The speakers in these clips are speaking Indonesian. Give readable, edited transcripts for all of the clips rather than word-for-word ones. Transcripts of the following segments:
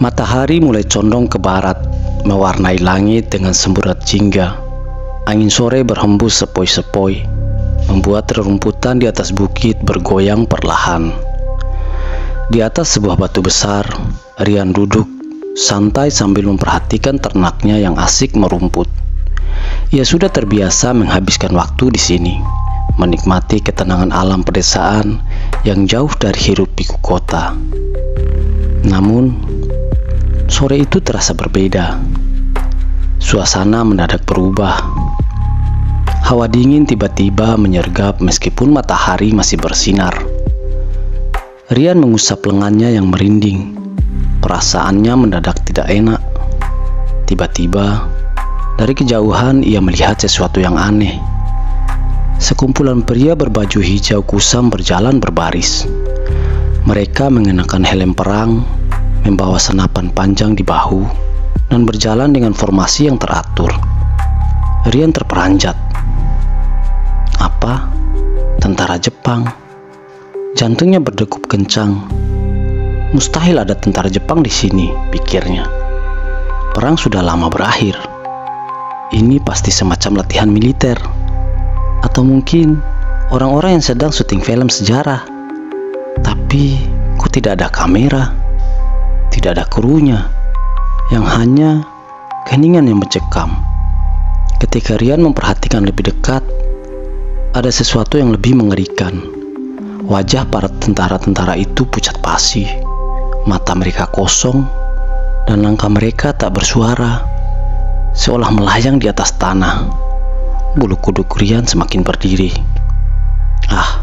Matahari mulai condong ke barat, mewarnai langit dengan semburat jingga. Angin sore berhembus sepoi-sepoi, membuat rerumputan di atas bukit bergoyang perlahan. Di atas sebuah batu besar, Rian duduk santai sambil memperhatikan ternaknya yang asik merumput. Ia sudah terbiasa menghabiskan waktu di sini, menikmati ketenangan alam pedesaan yang jauh dari hiruk-pikuk kota. Namun, sore itu terasa berbeda. Suasana mendadak berubah. Hawa dingin tiba-tiba menyergap meskipun matahari masih bersinar. Rian mengusap lengannya yang merinding. Perasaannya mendadak tidak enak. Tiba-tiba, dari kejauhan ia melihat sesuatu yang aneh. Sekumpulan pria berbaju hijau kusam berjalan berbaris. Mereka mengenakan helm perang, membawa senapan panjang di bahu, dan berjalan dengan formasi yang teratur. Rian terperanjat. Apa? Tentara Jepang? Jantungnya berdegup kencang. Mustahil ada tentara Jepang di sini, pikirnya. Perang sudah lama berakhir. Ini pasti semacam latihan militer. Atau mungkin orang-orang yang sedang syuting film sejarah. Tapi kok tidak ada kamera? Tidak ada krunya, yang hanya keheningan yang mencekam. Ketika Rian memperhatikan lebih dekat, ada sesuatu yang lebih mengerikan. Wajah para tentara-tentara itu pucat pasi, mata mereka kosong, dan langkah mereka tak bersuara, seolah melayang di atas tanah. Bulu kuduk Rian semakin berdiri. Ah,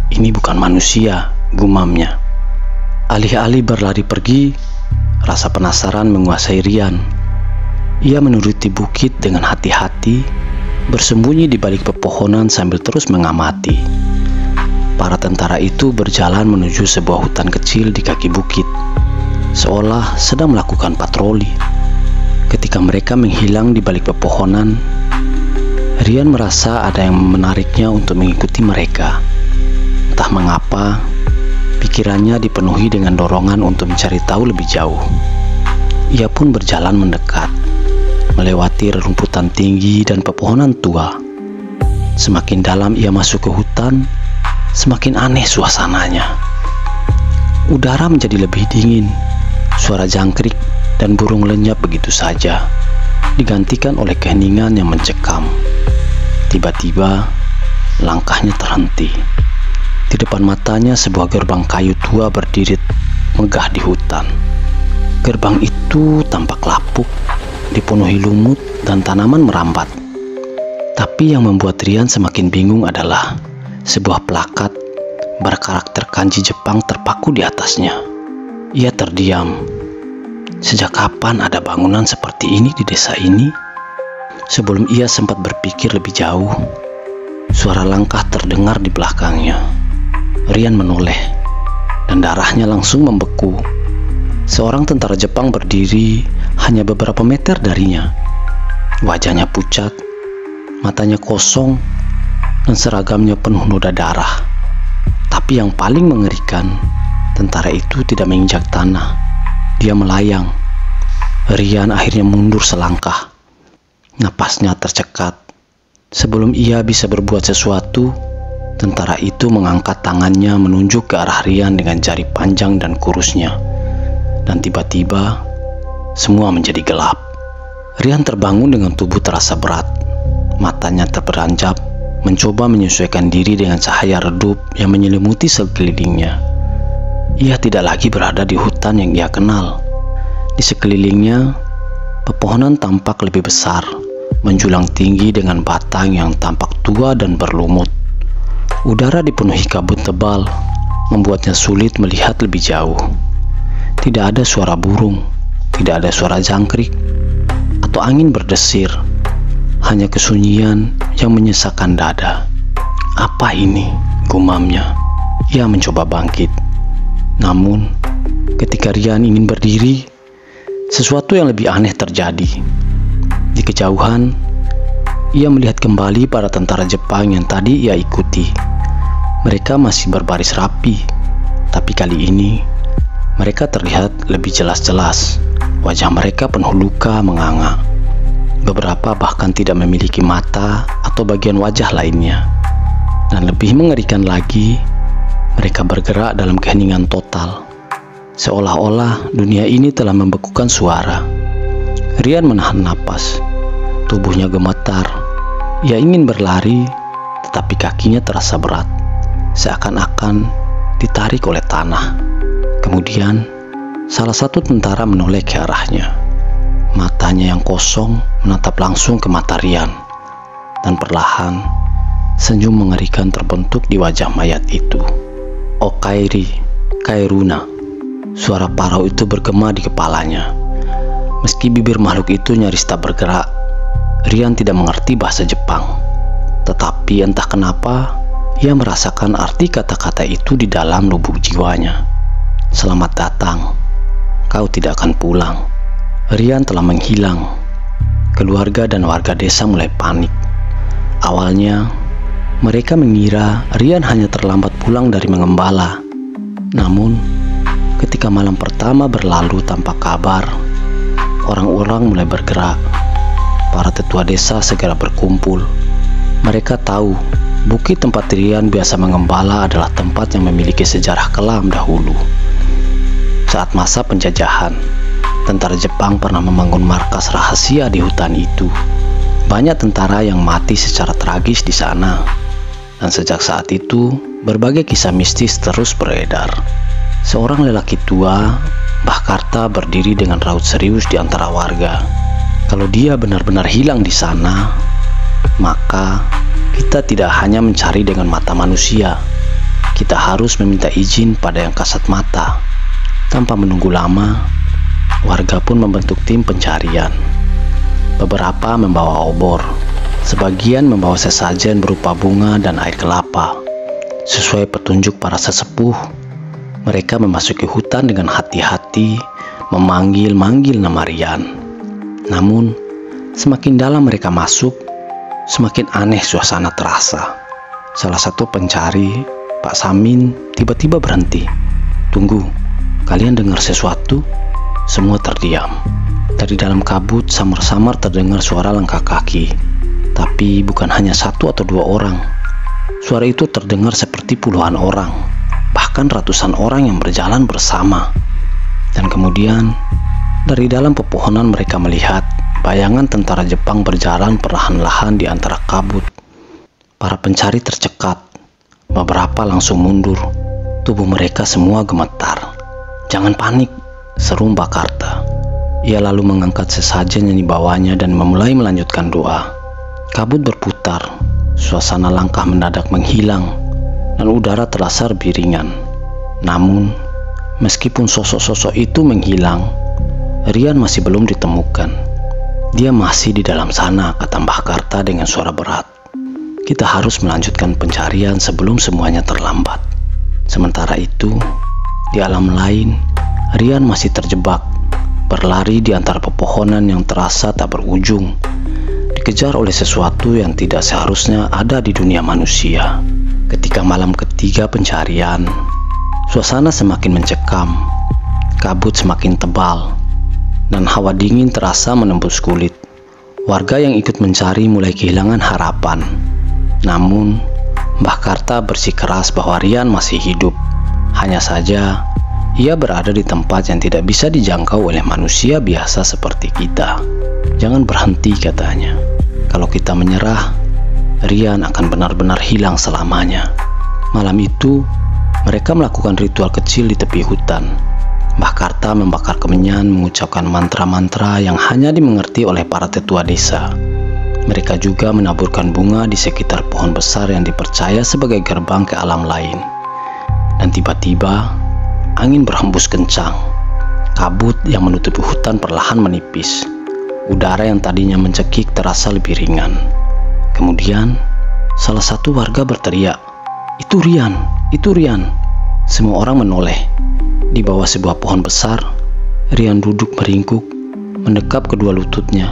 ini bukan manusia, gumamnya. Alih-alih berlari pergi, rasa penasaran menguasai Rian. Ia menuruti bukit dengan hati-hati, bersembunyi di balik pepohonan sambil terus mengamati. Para tentara itu berjalan menuju sebuah hutan kecil di kaki bukit, seolah sedang melakukan patroli. Ketika mereka menghilang di balik pepohonan, Rian merasa ada yang menariknya untuk mengikuti mereka. Entah mengapa, pikirannya dipenuhi dengan dorongan untuk mencari tahu lebih jauh. Ia pun berjalan mendekat, melewati rerumputan tinggi dan pepohonan tua. Semakin dalam ia masuk ke hutan, semakin aneh suasananya. Udara menjadi lebih dingin, suara jangkrik dan burung lenyap begitu saja, digantikan oleh keheningan yang mencekam. Tiba-tiba, langkahnya terhenti. Di depan matanya sebuah gerbang kayu tua berdiri megah di hutan. Gerbang itu tampak lapuk, dipenuhi lumut dan tanaman merambat. Tapi yang membuat Rian semakin bingung adalah sebuah plakat berkarakter kanji Jepang terpaku di atasnya. Ia terdiam. Sejak kapan ada bangunan seperti ini di desa ini? Sebelum ia sempat berpikir lebih jauh, suara langkah terdengar di belakangnya. Rian menoleh, dan darahnya langsung membeku. Seorang tentara Jepang berdiri hanya beberapa meter darinya. Wajahnya pucat, matanya kosong, dan seragamnya penuh noda darah. Tapi yang paling mengerikan, tentara itu tidak menginjak tanah. Dia melayang. Rian akhirnya mundur selangkah. Napasnya tercekat. Sebelum ia bisa berbuat sesuatu, tentara itu mengangkat tangannya menunjuk ke arah Rian dengan jari panjang dan kurusnya. Dan tiba-tiba, semua menjadi gelap. Rian terbangun dengan tubuh terasa berat. Matanya terperanjat, mencoba menyesuaikan diri dengan cahaya redup yang menyelimuti sekelilingnya. Ia tidak lagi berada di hutan yang ia kenal. Di sekelilingnya, pepohonan tampak lebih besar, menjulang tinggi dengan batang yang tampak tua dan berlumut. Udara dipenuhi kabut tebal, membuatnya sulit melihat lebih jauh. Tidak ada suara burung, tidak ada suara jangkrik, atau angin berdesir. Hanya kesunyian yang menyesakkan dada. Apa ini? Gumamnya. Ia mencoba bangkit. Namun, ketika Rian ingin berdiri, sesuatu yang lebih aneh terjadi. Di kejauhan, ia melihat kembali para tentara Jepang yang tadi ia ikuti. Mereka masih berbaris rapi, tapi kali ini Mereka terlihat lebih jelas-jelas. Wajah mereka penuh luka menganga. Beberapa bahkan tidak memiliki mata atau bagian wajah lainnya. Dan lebih mengerikan lagi, mereka bergerak dalam keheningan total. Seolah-olah dunia ini telah membekukan suara. Rian menahan napas. Tubuhnya gemetar. Ia ingin berlari, tetapi kakinya terasa berat. Seakan-akan ditarik oleh tanah. Kemudian, salah satu tentara menoleh ke arahnya. Matanya yang kosong menatap langsung ke mata Rian. Dan perlahan, senyum mengerikan terbentuk di wajah mayat itu. "Oh Kairuna." Suara parau itu bergema di kepalanya. Meski bibir makhluk itu nyaris tak bergerak, Rian tidak mengerti bahasa Jepang. Tetapi entah kenapa, ia merasakan arti kata-kata itu di dalam lubuk jiwanya. "Selamat datang. Kau tidak akan pulang." Rian telah menghilang. Keluarga dan warga desa mulai panik. Awalnya, mereka mengira Rian hanya terlambat pulang dari mengembala. Namun, ketika malam pertama berlalu tanpa kabar, orang-orang mulai bergerak. Para tetua desa segera berkumpul. Mereka tahu bukit tempat Rian biasa mengembala adalah tempat yang memiliki sejarah kelam dahulu. Saat masa penjajahan, tentara Jepang pernah membangun markas rahasia di hutan itu. Banyak tentara yang mati secara tragis di sana. Dan sejak saat itu, berbagai kisah mistis terus beredar. Seorang lelaki tua, Mbah Karta, berdiri dengan raut serius di antara warga. Kalau dia benar-benar hilang di sana, maka kita tidak hanya mencari dengan mata manusia. Kita harus meminta izin pada yang kasat mata. Tanpa menunggu lama, warga pun membentuk tim pencarian. Beberapa membawa obor, sebagian membawa sesajen berupa bunga dan air kelapa. Sesuai petunjuk para sesepuh, mereka memasuki hutan dengan hati-hati, memanggil-manggil nama Rian. Namun, semakin dalam mereka masuk, semakin aneh suasana terasa. Salah satu pencari, Pak Samin, tiba-tiba berhenti. "Tunggu, kalian dengar sesuatu?" Semua terdiam. Dari dalam kabut samar-samar terdengar suara langkah kaki. Tapi bukan hanya satu atau dua orang. Suara itu terdengar seperti puluhan orang, bahkan ratusan orang yang berjalan bersama. Dan kemudian, dari dalam pepohonan mereka melihat bayangan tentara Jepang berjalan perlahan-lahan di antara kabut. Para pencari tercekat. Beberapa langsung mundur. Tubuh mereka semua gemetar. "Jangan panik," seru Mbah Karta. Ia lalu mengangkat sesajen yang dibawanya dan memulai melanjutkan doa. Kabut berputar, suasana langkah mendadak menghilang, dan udara terasa lebih ringan. Namun, meskipun sosok-sosok itu menghilang, Rian masih belum ditemukan. "Dia masih di dalam sana," kata Mbah Karta dengan suara berat. "Kita harus melanjutkan pencarian sebelum semuanya terlambat." Sementara itu, di alam lain, Rian masih terjebak, berlari di antara pepohonan yang terasa tak berujung, dikejar oleh sesuatu yang tidak seharusnya ada di dunia manusia. Ketika malam ketiga pencarian, suasana semakin mencekam, kabut semakin tebal, dan hawa dingin terasa menembus kulit. Warga yang ikut mencari mulai kehilangan harapan. Namun, Mbah Karta bersikeras bahwa Rian masih hidup. Hanya saja, ia berada di tempat yang tidak bisa dijangkau oleh manusia biasa seperti kita. "Jangan berhenti," katanya. "Kalau kita menyerah, Rian akan benar-benar hilang selamanya." Malam itu, mereka melakukan ritual kecil di tepi hutan. Mbah Karta membakar kemenyan, mengucapkan mantra-mantra yang hanya dimengerti oleh para tetua desa. Mereka juga menaburkan bunga di sekitar pohon besar yang dipercaya sebagai gerbang ke alam lain. Dan tiba-tiba, angin berhembus kencang. Kabut yang menutupi hutan perlahan menipis. Udara yang tadinya mencekik terasa lebih ringan. Kemudian, salah satu warga berteriak, "Itu Rian! Itu Rian!" Semua orang menoleh. Di bawah sebuah pohon besar, Rian duduk meringkuk, mendekap kedua lututnya.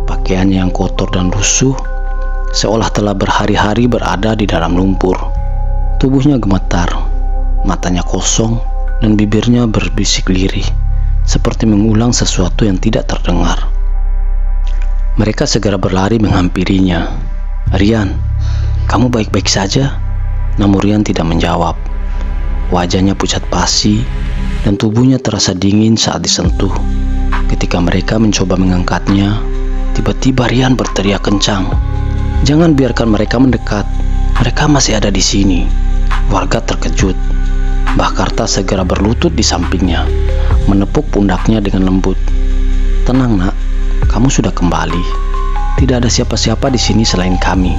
Pakaiannya yang kotor dan lusuh, seolah telah berhari-hari berada di dalam lumpur. Tubuhnya gemetar, matanya kosong, dan bibirnya berbisik lirih, seperti mengulang sesuatu yang tidak terdengar. Mereka segera berlari menghampirinya. "Rian, kamu baik-baik saja?" Namun Rian tidak menjawab. Wajahnya pucat pasi dan tubuhnya terasa dingin saat disentuh. Ketika mereka mencoba mengangkatnya, tiba-tiba Rian berteriak kencang, "Jangan biarkan mereka mendekat. Mereka masih ada di sini." Warga terkejut. Mbah Karta segera berlutut di sampingnya, menepuk pundaknya dengan lembut. "Tenang, Nak. Kamu sudah kembali. Tidak ada siapa-siapa di sini selain kami."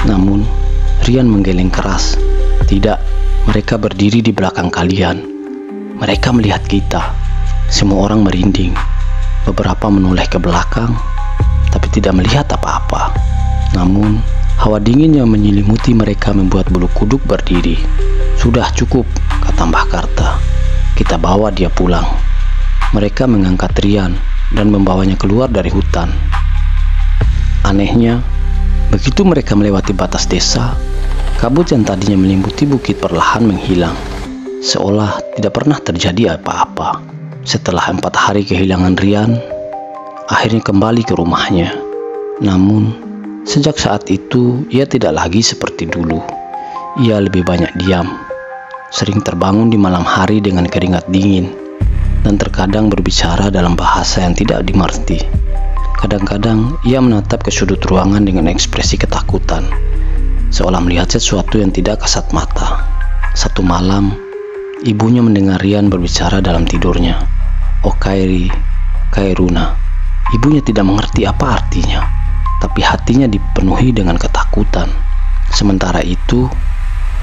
Namun, Rian menggeleng keras. "Tidak, mereka berdiri di belakang kalian. Mereka melihat kita." Semua orang merinding. Beberapa menoleh ke belakang, tapi tidak melihat apa-apa. Namun, hawa dingin yang menyelimuti mereka membuat bulu kuduk berdiri. "Sudah cukup," kata Mbah Karta. "Kita bawa dia pulang." Mereka mengangkat Rian dan membawanya keluar dari hutan. Anehnya, begitu mereka melewati batas desa, kabut yang tadinya menyelimuti bukit perlahan menghilang, seolah tidak pernah terjadi apa-apa. Setelah 4 hari kehilangan Rian, akhirnya kembali ke rumahnya. Namun, sejak saat itu ia tidak lagi seperti dulu. Ia lebih banyak diam, sering terbangun di malam hari dengan keringat dingin, dan terkadang berbicara dalam bahasa yang tidak dimengerti. Kadang-kadang ia menatap ke sudut ruangan dengan ekspresi ketakutan, seolah melihat sesuatu yang tidak kasat mata. Satu malam, ibunya mendengar Rian berbicara dalam tidurnya. "Oh Kairi, Kairuna." Ibunya tidak mengerti apa artinya, tapi hatinya dipenuhi dengan ketakutan. Sementara itu,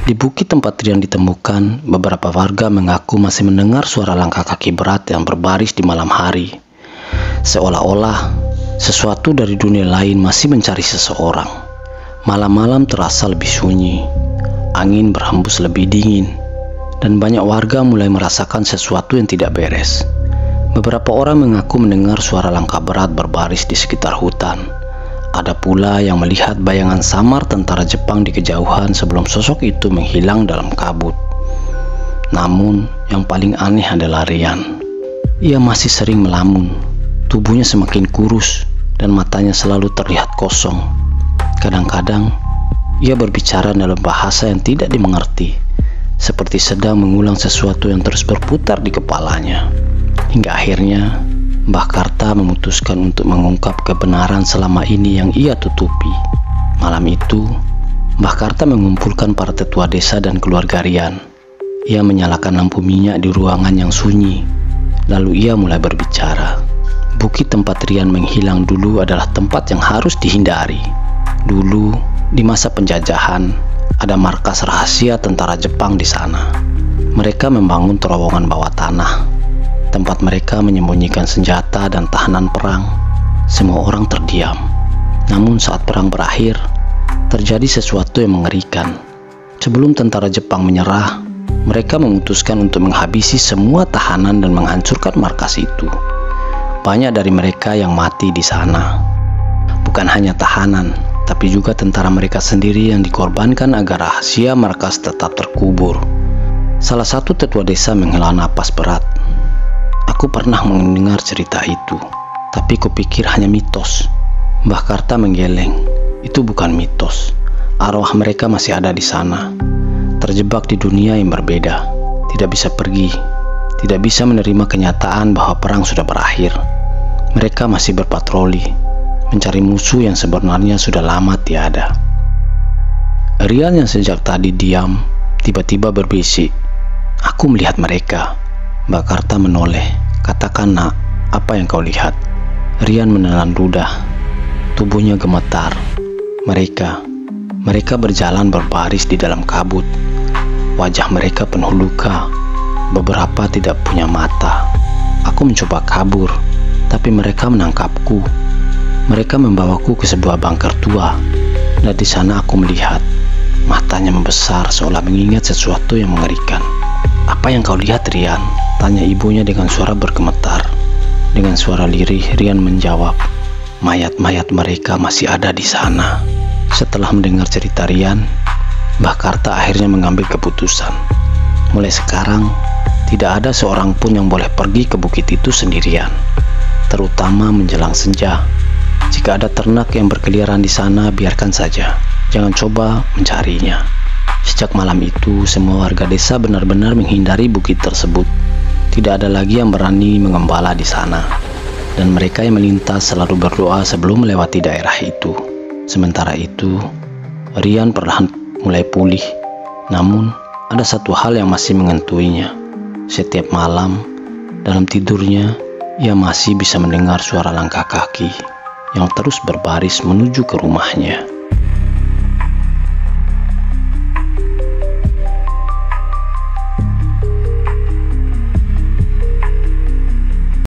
di bukit tempat Rian ditemukan, beberapa warga mengaku masih mendengar suara langkah kaki berat yang berbaris di malam hari. Seolah-olah sesuatu dari dunia lain masih mencari seseorang. Malam-malam terasa lebih sunyi, angin berhembus lebih dingin, dan banyak warga mulai merasakan sesuatu yang tidak beres. Beberapa orang mengaku mendengar suara langkah berat berbaris di sekitar hutan. Ada pula yang melihat bayangan samar tentara Jepang di kejauhan sebelum sosok itu menghilang dalam kabut. Namun, yang paling aneh adalah Rian. Ia masih sering melamun, tubuhnya semakin kurus, dan matanya selalu terlihat kosong. Kadang-kadang, ia berbicara dalam bahasa yang tidak dimengerti, seperti sedang mengulang sesuatu yang terus berputar di kepalanya. Hingga akhirnya, Mbah Karta memutuskan untuk mengungkap kebenaran selama ini yang ia tutupi. Malam itu, Mbah Karta mengumpulkan para tetua desa dan keluarga Rian. Ia menyalakan lampu minyak di ruangan yang sunyi. Lalu ia mulai berbicara. Bukit tempat Rian menghilang dulu adalah tempat yang harus dihindari. Dulu, di masa penjajahan, ada markas rahasia tentara Jepang di sana. Mereka membangun terowongan bawah tanah, tempat mereka menyembunyikan senjata dan tahanan perang. Semua orang terdiam. Namun saat perang berakhir, terjadi sesuatu yang mengerikan. Sebelum tentara Jepang menyerah, mereka memutuskan untuk menghabisi semua tahanan dan menghancurkan markas itu. Banyak dari mereka yang mati di sana. Bukan hanya tahanan, tapi juga tentara mereka sendiri yang dikorbankan agar rahasia markas tetap terkubur. Salah satu tetua desa menghela napas berat. "Aku pernah mendengar cerita itu, tapi kupikir hanya mitos." Mbah Karta menggeleng. "Itu bukan mitos. Arwah mereka masih ada di sana, terjebak di dunia yang berbeda, tidak bisa pergi, tidak bisa menerima kenyataan bahwa perang sudah berakhir. Mereka masih berpatroli, mencari musuh yang sebenarnya sudah lama tiada." Rian yang sejak tadi diam, tiba-tiba berbisik, "Aku melihat mereka." Mbak Karta menoleh. "Katakan, Nak, apa yang kau lihat?" Rian menelan ludah. Tubuhnya gemetar. Mereka berjalan berbaris di dalam kabut. Wajah mereka penuh luka. Beberapa tidak punya mata. Aku mencoba kabur, tapi mereka menangkapku. Mereka membawaku ke sebuah bunker tua, dan di sana aku melihat. Matanya membesar seolah mengingat sesuatu yang mengerikan. "Apa yang kau lihat, Rian?" tanya ibunya dengan suara bergemetar. Dengan suara lirih, Rian menjawab, "Mayat-mayat mereka masih ada di sana." Setelah mendengar cerita Rian, Mbah Karta akhirnya mengambil keputusan. Mulai sekarang, tidak ada seorang pun yang boleh pergi ke bukit itu sendirian, terutama menjelang senja. Jika ada ternak yang berkeliaran di sana, biarkan saja, jangan coba mencarinya. Sejak malam itu, semua warga desa benar-benar menghindari bukit tersebut. Tidak ada lagi yang berani mengembala di sana, dan mereka yang melintas selalu berdoa sebelum melewati daerah itu. Sementara itu, Rian perlahan mulai pulih. Namun, ada satu hal yang masih mengentuinya. Setiap malam, dalam tidurnya, ia masih bisa mendengar suara langkah kaki yang terus berbaris menuju ke rumahnya.